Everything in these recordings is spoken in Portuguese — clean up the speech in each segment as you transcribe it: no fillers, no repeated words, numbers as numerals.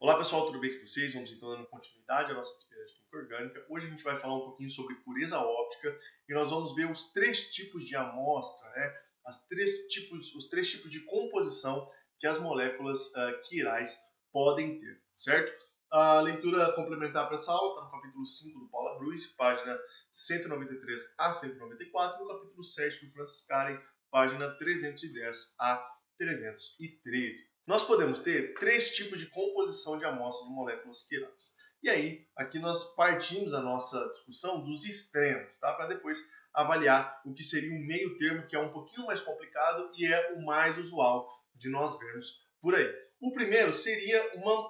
Olá pessoal, tudo bem com vocês? Vamos então dando continuidade à nossa disciplina de química orgânica. Hoje a gente vai falar um pouquinho sobre pureza óptica e nós vamos ver os três tipos de amostra, né? Os três tipos de composição que as moléculas quirais podem ter, certo? A leitura complementar para essa aula está no capítulo 5 do Paula Bruce, página 193 a 194, e no capítulo 7 do Francis Karen, página 310 a 313. Nós podemos ter três tipos de composição de amostra de moléculas quirais. E aí, aqui nós partimos a nossa discussão dos extremos, tá? Para depois avaliar o que seria um meio termo, que é um pouquinho mais complicado e é o mais usual de nós vermos por aí. O primeiro seria uma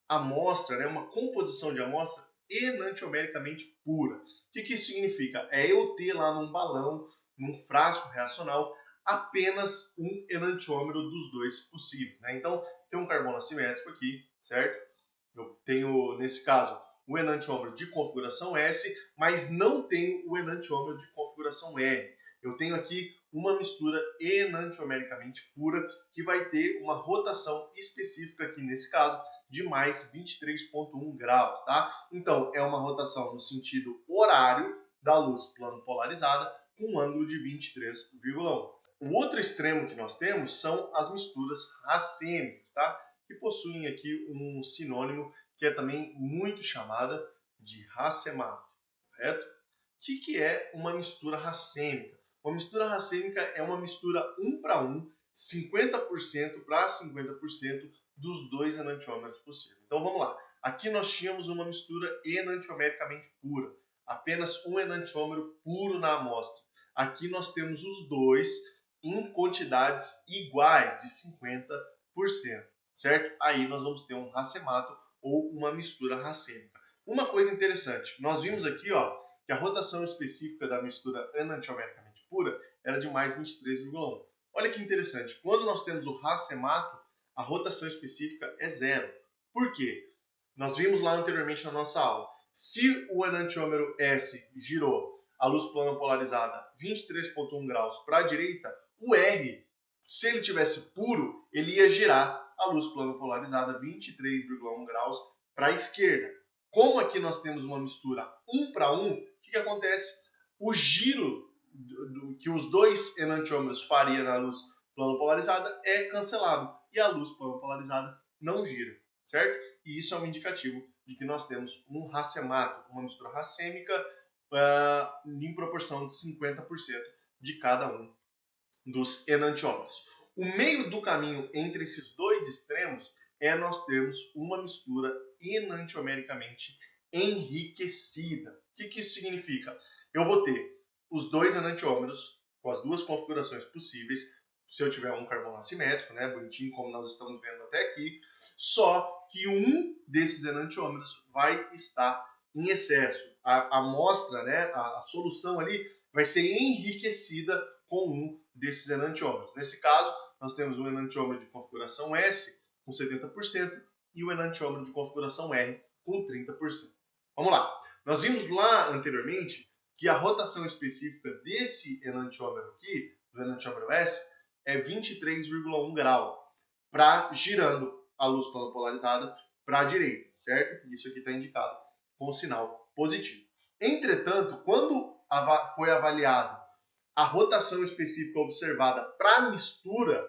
amostra, né? Uma composição de amostra enantiomericamente pura. O que isso significa? É eu ter lá num balão, num frasco reacional, apenas um enantiômero dos dois possíveis. Né? Então, tem um carbono assimétrico aqui, certo? Eu tenho, nesse caso, o enantiômero de configuração S, mas não tenho o enantiômero de configuração R. Eu tenho aqui uma mistura enantiomericamente pura que vai ter uma rotação específica aqui nesse caso de mais 23,1 graus, tá? Então, é uma rotação no sentido horário da luz plano polarizada com um ângulo de 23,1. O outro extremo que nós temos são as misturas racêmicas, tá? Que possuem aqui um sinônimo que é também muito chamada de racemato, correto? O que é uma mistura racêmica? Uma mistura racêmica é uma mistura 1 para 1, 50% para 50% dos dois enantiômeros possíveis. Então vamos lá. Aqui nós tínhamos uma mistura enantiomericamente pura, apenas um enantiômero puro na amostra. Aqui nós temos os dois em quantidades iguais de 50%, certo? Aí nós vamos ter um racemato ou uma mistura racêmica. Uma coisa interessante, nós vimos aqui, ó, que a rotação específica da mistura enantiomericamente pura era de mais 23,1. Olha que interessante, quando nós temos o racemato, a rotação específica é zero. Por quê? Nós vimos lá anteriormente na nossa aula. Se o enantiômero S girou a luz plana polarizada 23,1 graus para a direita, o R, se ele tivesse puro, ele ia girar a luz plana polarizada 23,1 graus para a esquerda. Como aqui nós temos uma mistura 1 para 1, o que acontece? O giro que os dois enantiômeros fariam na luz plano polarizada é cancelado e a luz plano polarizada não gira, certo? E isso é um indicativo de que nós temos um racemato, uma mistura racêmica em proporção de 50% de cada um dos enantiômeros. O meio do caminho entre esses dois extremos é nós termos uma mistura enantiomericamente enriquecida. O que isso significa? Eu vou ter os dois enantiômeros com as duas configurações possíveis, se eu tiver um carbono assimétrico, né, bonitinho como nós estamos vendo até aqui, só que um desses enantiômeros vai estar em excesso. A amostra, né, a solução ali vai ser enriquecida com um desses enantiômeros. Nesse caso, nós temos um enantiômero de configuração S com 70% e o enantiômero de configuração R com 30%. Vamos lá. Nós vimos lá anteriormente que a rotação específica desse enantiômero aqui, do enantiômero S, é 23,1 grau, girando a luz plano polarizada para a direita, certo? Isso aqui está indicado com o sinal positivo. Entretanto, quando foi avaliado a rotação específica observada para a mistura,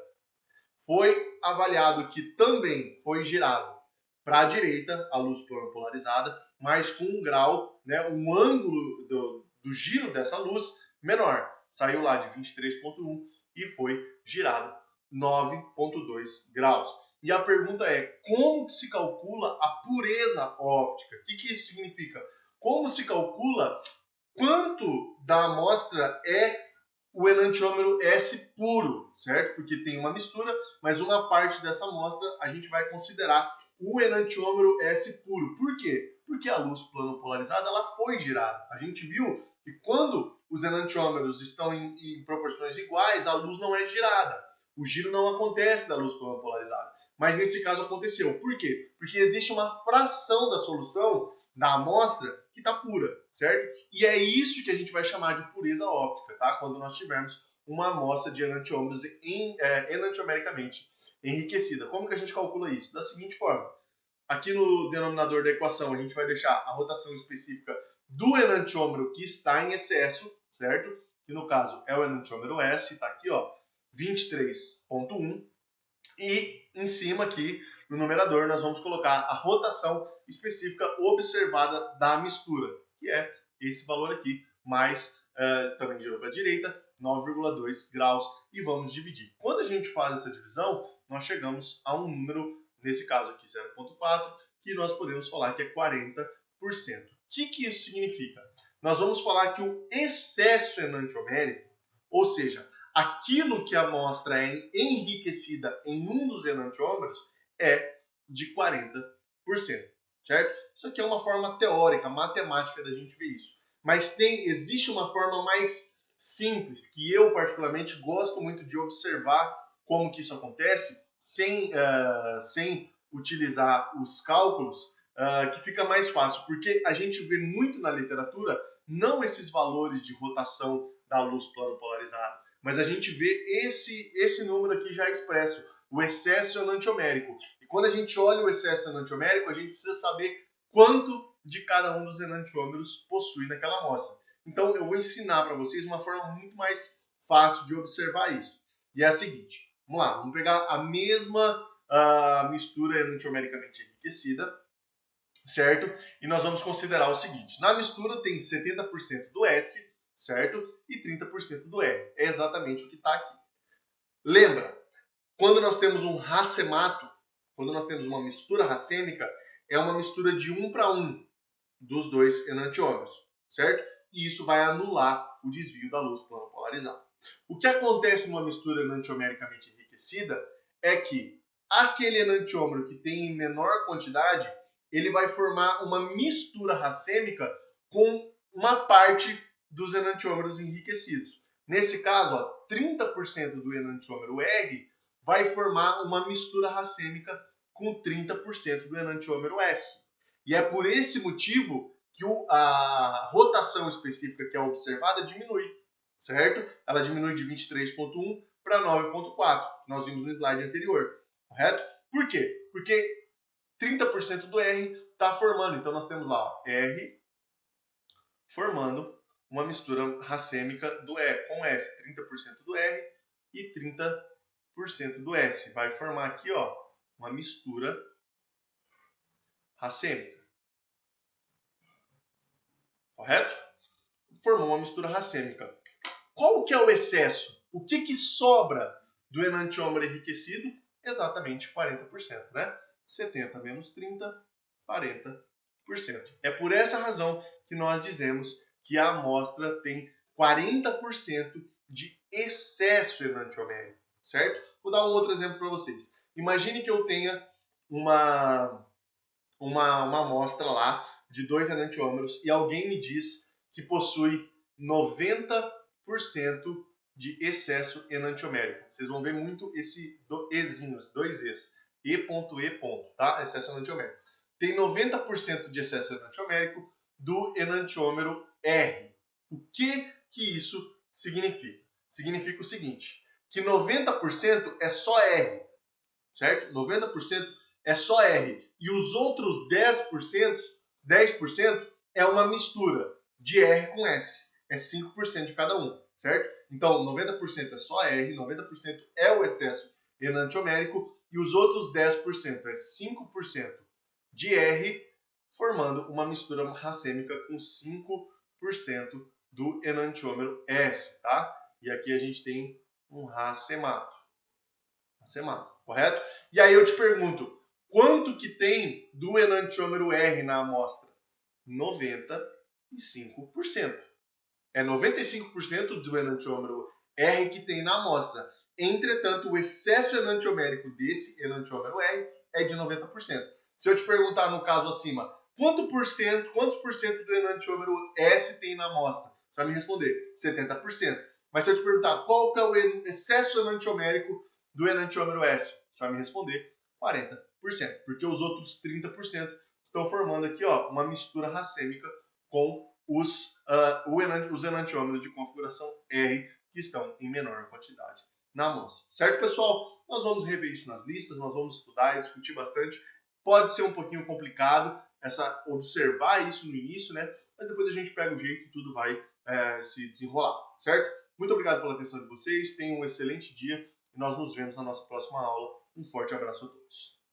foi avaliado que também foi girado para a direita a luz plano polarizada, mas com um grau, né, um ângulo do giro dessa luz menor. Saiu lá de 23,1 e foi girado 9,2 graus. E a pergunta é, como se calcula a pureza óptica? O que isso significa? Como se calcula quanto da amostra é o enantiômero S puro, certo? Porque tem uma mistura, mas uma parte dessa amostra a gente vai considerar o enantiômero S puro. Por quê? Porque a luz plano polarizada ela foi girada. A gente viu que quando os enantiômeros estão em proporções iguais, a luz não é girada. O giro não acontece da luz plano polarizada. Mas nesse caso aconteceu. Por quê? Porque existe uma fração da solução da amostra que está pura, certo? E é isso que a gente vai chamar de pureza óptica, tá? Quando nós tivermos uma amostra de enantiomericamente enriquecida. Como que a gente calcula isso? Da seguinte forma. aqui no denominador da equação, a gente vai deixar a rotação específica do enantiômero que está em excesso, certo? Que no caso é o enantiômero S, está aqui, ó, 23,1. E em cima aqui, no numerador, nós vamos colocar a rotação específica observada da mistura, que é esse valor aqui, mais, também girou para a direita, 9,2 graus, e vamos dividir. Quando a gente faz essa divisão, nós chegamos a um número, nesse caso aqui 0,4, que nós podemos falar que é 40%. O que isso significa? Nós vamos falar que o excesso enantiomérico, ou seja, aquilo que a amostra é enriquecida em um dos enantiômeros, é de 40%, certo? Isso aqui é uma forma teórica, matemática da gente ver isso. Mas existe uma forma mais simples, que eu particularmente gosto muito de observar como que isso acontece, sem utilizar os cálculos, que fica mais fácil, porque a gente vê muito na literatura, não esses valores de rotação da luz plano polarizado, mas a gente vê esse número aqui já expresso, o excesso enantiomérico. E quando a gente olha o excesso enantiomérico, a gente precisa saber quanto de cada um dos enantiômeros possui naquela amostra. Então, eu vou ensinar para vocês uma forma muito mais fácil de observar isso. E é a seguinte, vamos lá, vamos pegar a mesma mistura enantiomericamente enriquecida, certo? E nós vamos considerar o seguinte, na mistura tem 70% do S, certo? E 30% do R. É exatamente o que está aqui. Lembra, quando nós temos um racemato, quando nós temos uma mistura racêmica, é uma mistura de 1 para 1 dos dois enantiômeros, certo? E isso vai anular o desvio da luz plano polarizado. O que acontece numa mistura enantiomericamente enriquecida é que aquele enantiômero que tem menor quantidade, ele vai formar uma mistura racêmica com uma parte dos enantiômeros enriquecidos. Nesse caso, ó, 30% do enantiômero R vai formar uma mistura racêmica com 30% do enantiômero S. E é por esse motivo que a rotação específica que é observada diminui, certo? Ela diminui de 23,1 para 9,4, que nós vimos no slide anterior, correto? Por quê? Porque 30% do R está formando, então nós temos lá ó, R formando uma mistura racêmica do E com S, 30% do R e 30% do S. Vai formar aqui ó, uma mistura racêmica. Correto? Formou uma mistura racêmica. Qual que é o excesso? O que sobra do enantiômero enriquecido? Exatamente 40%, né? 70 menos 30, 40%. É por essa razão que nós dizemos que a amostra tem 40% de excesso enantiomérico, certo? Vou dar um outro exemplo para vocês. Imagine que eu tenha uma amostra lá de 2 enantiômeros e alguém me diz que possui 90% de excesso enantiomérico. Vocês vão ver muito esse Ezinho, dois Es, E. tá? Excesso enantiomérico. Tem 90% de excesso enantiomérico do enantiômero R. O que isso significa? Significa o seguinte, que 90% é só R, certo? 90% é só R. E os outros 10% é uma mistura de R com S. É 5% de cada um, certo? Então, 90% é só R, 90% é o excesso enantiomérico e os outros 10% é 5% de R, formando uma mistura racêmica com 5% do enantiômero S, tá? E aqui a gente tem um racemato. Correto? E aí eu te pergunto, quanto que tem do enantiômero R na amostra? 95%. É 95% do enantiômero R que tem na amostra. Entretanto, o excesso enantiomérico desse enantiômero R é de 90%. Se eu te perguntar no caso acima, quantos por cento do enantiômero S tem na amostra? Você vai me responder 70%. Mas se eu te perguntar qual que é o excesso enantiomérico do enantiômero S, você vai me responder 40%, porque os outros 30% estão formando aqui ó, uma mistura racêmica com os enantiômeros de configuração R que estão em menor quantidade na amostra. Certo, pessoal? Nós vamos rever isso nas listas, nós vamos estudar e discutir bastante. Pode ser um pouquinho complicado observar isso no início, né? Mas depois a gente pega o jeito e tudo vai se desenrolar, certo? Muito obrigado pela atenção de vocês, tenham um excelente dia e nós nos vemos na nossa próxima aula. Um forte abraço a todos.